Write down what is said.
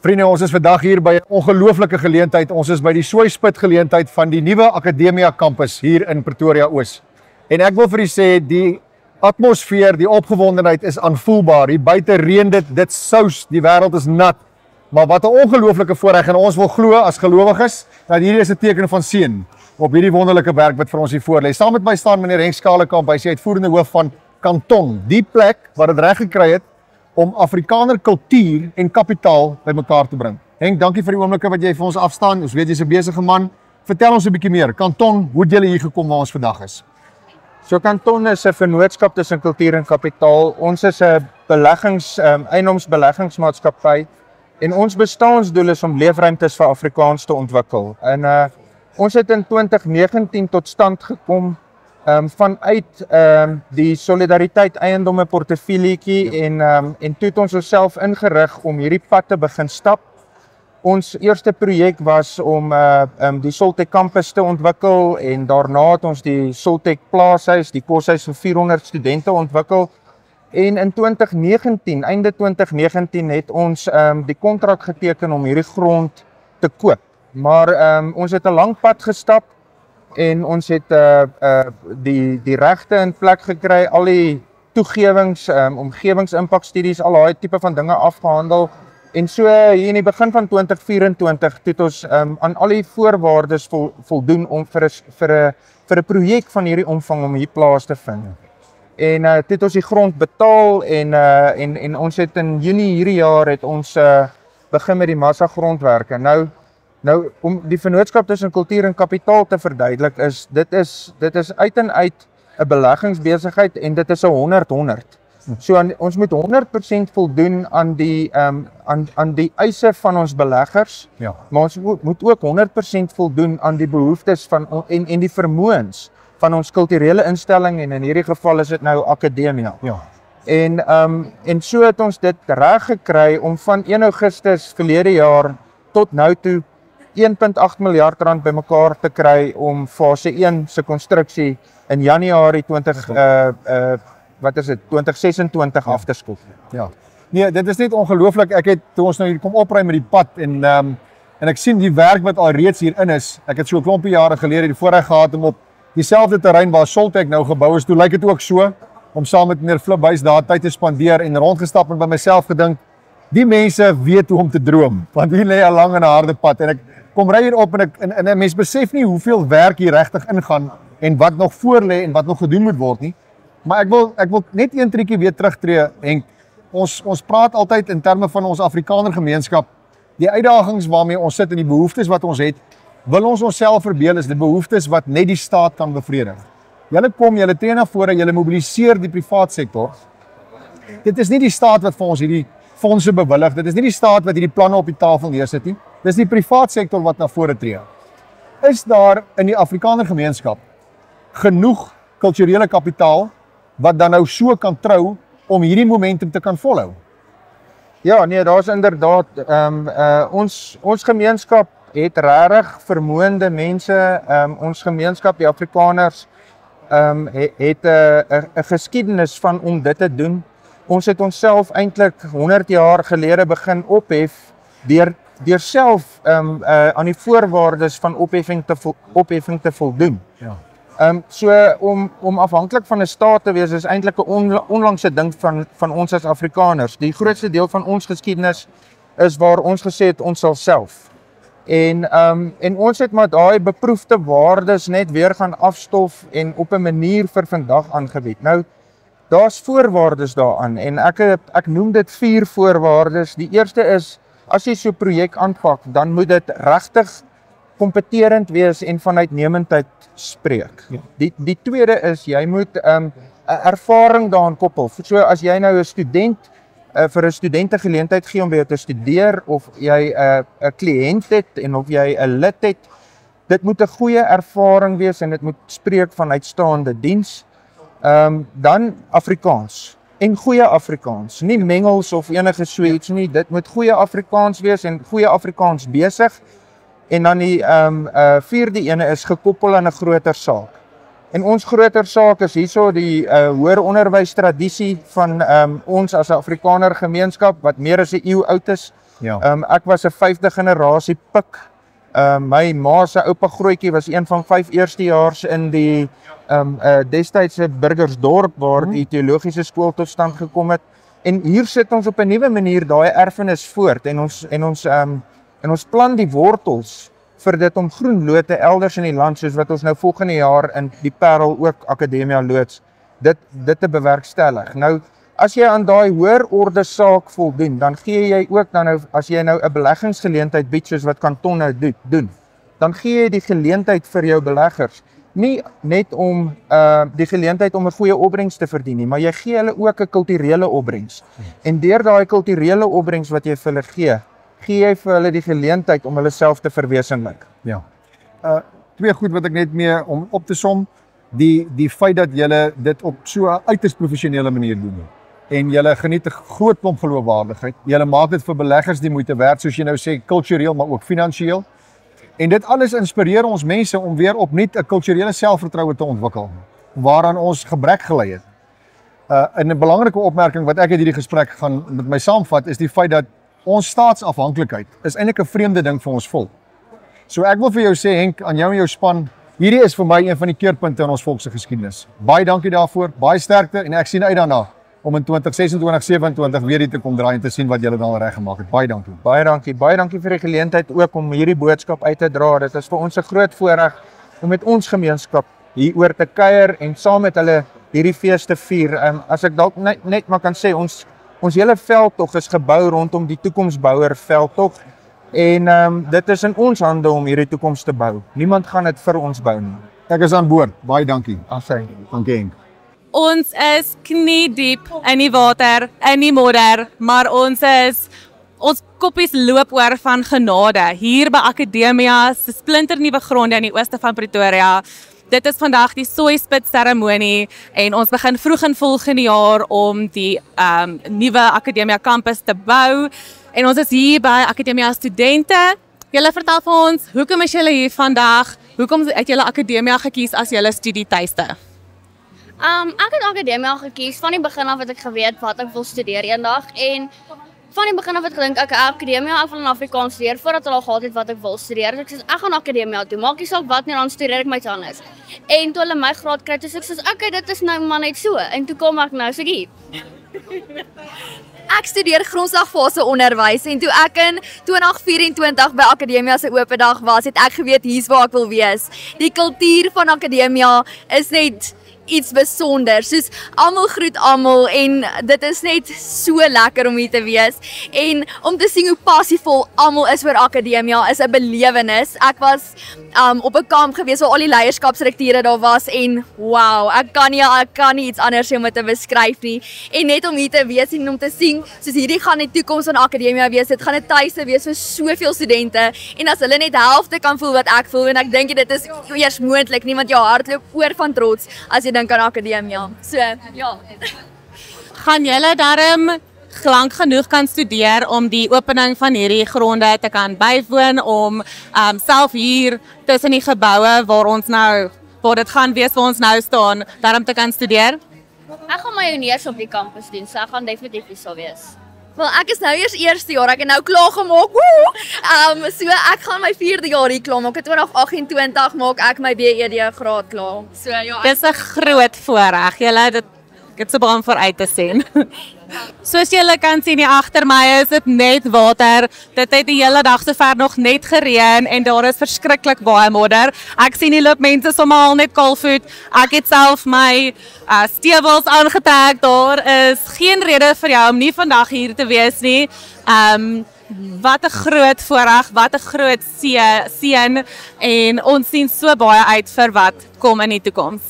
Vriende, ons is vandag hier by 'n ongelooflike geleentheid. Ons is by die Swaaiput geleentheid van die nuwe Akademia kampus hier in Pretoria Oos. En ek wil vir u sê, die atmosfeer, die opgewondenheid is aanvoelbaar. Hier buite reën dit sous, die wêreld is nat. Maar wat 'n ongelooflike voorreg, en ons wil glo as gelowiges dat hierdie is 'n teken van seën op hierdie wonderlike werk wat vir ons hier voorlê. Saam met my staan meneer Henk Skalekamp, hy is die uitvoerende hoof van Kanton, die plek wat dit reg gekry het om Afrikaner kultuur en kapitaal bymekaar te bring. Henk, dankie vir die oomblikke wat jy vir ons afstaan. Ons weet jy's 'n besige man. Vertel ons 'n bietjie meer. Kanton, hoe het julle hier gekom waar ons vandag is? So Kanton is 'n vennootskap tussen kultuur en kapitaal. Ons is 'n eiendomsbeleggingsmaatskappy en ons bestaansdoel is om leefruimtes vir Afrikaans te ontwikkel. En ons het in 2019 tot stand gekom vanuit die Solidariteit eiendomme portefeuilletjie en toe het ons onsself ingerig om hierdie pad te begin stap. Ons eerste projek was om die Soltech kampus te ontwikkel en daarna het ons die Soltech plaashuis, die koshuis vir 400 studente ontwikkel. En in 2019, einde 2019 het ons die kontrak geteken om hierdie grond te koop. Maar ons het 'n lang pad gestap en ons het die regte in plek gekry, al die toegewings, omgewingsimpakstudies, al daai tipe van dinge afgehandel. En so hier in die begin van 2024 het ons aan al die voorwaardes voldoen om vir 'n projek van hierdie omvang om hier plaas te vind. En het ons die grond betaal en ons het in Junie hierdie jaar het ons begin met die massa grondwerke. Nou om die vennootskap tussen kultuur en kapitaal te verduidelik dit is uit en uit 'n beleggingsbesigheid en dit is 'n 100-100. So ons moet 100% voldoen aan die eise van ons beleggers, Ja. maar ons moet ook 100% voldoen aan die behoeftes van en die vermoëns van ons kulturele instelling en in hierdie geval is dit nou Akademia. Ja. En so het ons dit reg gekry om van 1 Augustus verlede jaar tot nou toe 1.8 miljard rand bymekaar te kry om fase 1 se konstruksie in Januarie 2026 af te skop. Ja. Nee, dit is net ongelooflik. Ek het toe ons nou hier kom opruim met die pad en ek sien die werk wat al reeds hierin is. Ek het so 'n klompie jare gelede die voorreg gehad om op dieselfde terrein waar Soltech nou gebou is, toe lyk dit ook so om saam met meneer Flipbuys daar tyd te spandeer en rondgestap en by myself gedink, die mense weet hoe om te droom, want hier lê 'n lang en 'n harde pad en ek kom ry hier op en 'n mens besef nie hoeveel werk hier regtig ingaan en wat nog voor lê en wat nog gedoen moet word nie. Maar ek wil net een triekie weer terugtree, Henk. Ons praat altyd in terme van ons Afrikaner gemeenskap, die uitdagings waarmee ons sit en die behoeftes wat ons het, wil ons onsself verbeel is die behoeftes wat net die staat kan bevredig. Julle tree na vore, julle mobiliseer die privaat sektor. Dit is nie die staat wat vir ons hierdie fondse bewillig, dit is nie die staat wat hierdie planne op die tafel neersit nie. Dis die privaat sektor wat na vore tree. Is daar in die Afrikaner gemeenskap genoeg kulturele kapitaal wat dan nou so kan trou om hierdie momentum te kan volhou? Ja, nee, daar's inderdaad ons gemeenskap het regtig vermoënde mense. Ons gemeenskap, die Afrikaners, het 'n geskiedenis van om dit te doen. Ons het onsself eintlik 100 jaar gelede begin ophef deur self aan die voorwaardes van opheffing te voldoen. Ja. So om afhanklik van 'n staat te wees is eintlik 'n onlangse ding van ons as Afrikaners. Die grootste deel van ons geskiedenis is waar ons gesê het ons sal self. En ons het maar daai beproefde waardes net weer gaan afstof en op 'n manier vir vandag aangebied. Nou daar's voorwaardes daaraan en ek noem dit 4 voorwaardes. Die eerste is as jy so 'n projek aanpak, dan moet dit regtig kompeterend wees en van uitnemendheid spreek. Ja. Die tweede is jy moet 'n ervaring daaraan koppel. So as jy nou 'n student vir 'n studente geleentheid gee om by jou te studeer of jy 'n kliënt het en of jy 'n lid het, dit moet 'n goeie ervaring wees en dit moet spreek van uitstaande diens. Dan Afrikaans en goeie Afrikaans, nie mengels of enige so iets nie. Dit moet goeie Afrikaans wees en goeie Afrikaans besig. En dan die 4de ene is gekoppel aan 'n groter saak. En ons groter saak is hierso die hoër onderwys tradisie van ons as 'n Afrikaner gemeenskap wat meer as 'n eeu oud is. Ja. Ek was 'n 5de generasie pik. My ma se oupa grootjie was een van 5 eerstejaars in die destydse Burgersdorp waar die teologiese skool tot stand gekom het. En hier sit ons op 'n nuwe manier daai erfenis voort en ons plan die wortels vir dit om groen lote elders in die land soos wat ons nou volgende jaar in die Parel ook Akademia loods, dit te bewerkstellig. Nou as jy aan daai hoër orde saak voldoen, dan gee jy ook dan nou as jy nou 'n beleggingsgeleentheid bied soos wat Kanton nou doen, dan gee jy die geleentheid vir jou beleggers nie net om die geleentheid om 'n goeie opbrengs te verdien nie, maar jy gee hulle ook 'n kulturele opbrengs. En deur daai kulturele opbrengs wat jy vir hulle gee jy vir hulle die geleentheid om hulle self te verwesenlik. Ja. Twee goed wat ek net mee om op te som, die feit dat julle dit op so 'n uiters professionele manier doen. En julle geniet 'n groot klomp geloofwaardigheid. Julle maak dit vir beleggers die moeite werd, soos jy nou sê, kultureel maar ook finansiëel. En dit alles inspireer ons mense om weer opnuut 'n kulturele selfvertroue te ontwikkel, waaraan ons gebrek gelei het. En 'n belangrike opmerking wat ek uit hierdie gesprek gaan met my saamvat, is die feit dat ons staatsafhanklikheid is eintlik 'n vreemde ding vir ons volk. So ek wil vir jou sê, Henk, aan jou en jou span, hierdie is vir my een van die keerpunte in ons volk se geskiedenis. Baie dankie daarvoor, baie sterkte en ek sien uit daarna om in 2026, 27 weer hier te kom draai en te sien wat julle dan reg gemaak het. Baie dankie. Baie dankie vir die geleentheid ook om hierdie boodskap uit te dra. Dit is vir ons 'n groot voorreg om met ons gemeenskap hieroor te kuier en saam met hulle hierdie fees te vier. As ek dalk net maar kan sê, ons hele veldtog is gebou rondom die toekomsbouer veldtog en dit is in ons hande om hierdie toekoms te bou. Niemand gaan dit vir ons bou nie. Ek is aan boord. Baie dankie. Dankie Henk. Ons is knie diep in die water, in die modder, maar ons koppies loop oor van genade hier by Akademia se splinternuwe gronde in die ooste van Pretoria. Dit is vandag die soispit seremonie en ons begin vroeg in volgende jaar om die nuwe Akademia kampus te bou. En ons is hier by Akademia studente. Julle vertel vir ons, hoekom is julle hier vandag? Hoekom het julle Akademia gekies as julle studietuiste? Ek het Akademia gekies van die begin af het ek geweet wat ek wil studeer eendag en van die begin af het gedink ek Akademia, ek wil in Afrikaans studeer voordat hulle al gehad het wat ek wil studeer. Ek sê ek gaan Akademia toe, maak nie saak wat nie, dan studeer ek my anders. En toe hulle my graad kry, toe sê ek soos okay, dit is nou maar net so en toe kom ek nou so hier. Ek studeer grondslagfase onderwys en toe ek in 2024 by Akademia se oop dag was, het ek geweet hier's waar ek wil wees. Die kultuur van Akademia is net iets besonder, soos almal groet almal en dit is net so lekker om hier te wees en om te sien hoe passievol almal is oor Akademia is 'n belewenis. Ek was op 'n kamp gewees waar al die leierskapsstrukture daar was en wow, ek kan nie iets anders sê om dit te beskryf nie en net om hier te wees en om te sien soos hierdie gaan die toekoms van Akademia wees, dit gaan 'n tuiste wees vir soveel studente en as hulle net helfte kan voel wat ek voel en ek dink dit is eers moontlik nie want jou hart loop oor van trots as jy dink aan Akademia. So, ja. Gaan julle darm lank genoeg kan studeer om die opening van hierdie gronde te kan bywoon om self hier tussen die geboue waar dit gaan wees waar ons nou staan, darm te kan studeer? Ek gaan my honeurs op die kampus doen, so ek gaan definitief hier sal wees. Wel, ek is nou eers eerste jaar, ek het nou klaar gemaak. So ek gaan my 4de jaar hier klaar maak. In 2028 maak ek my BEd graad klaar. So ja. Dis 'n groot voorreg. Julle dit so baie vooruit te sien. Soos julle kan sien hier agter my is dit net water. Dit het die hele dag sover nog net gereën en daar is verskriklik baie modder. Ek sien die loop mense sommer al net kaalvoet. Ek het self my stewels aangetrek. Daar is geen rede vir jou om nie vandag hier te wees nie. Wat 'n groot voorreg, wat 'n groot seën en ons sien so baie uit vir wat kom in die toekoms.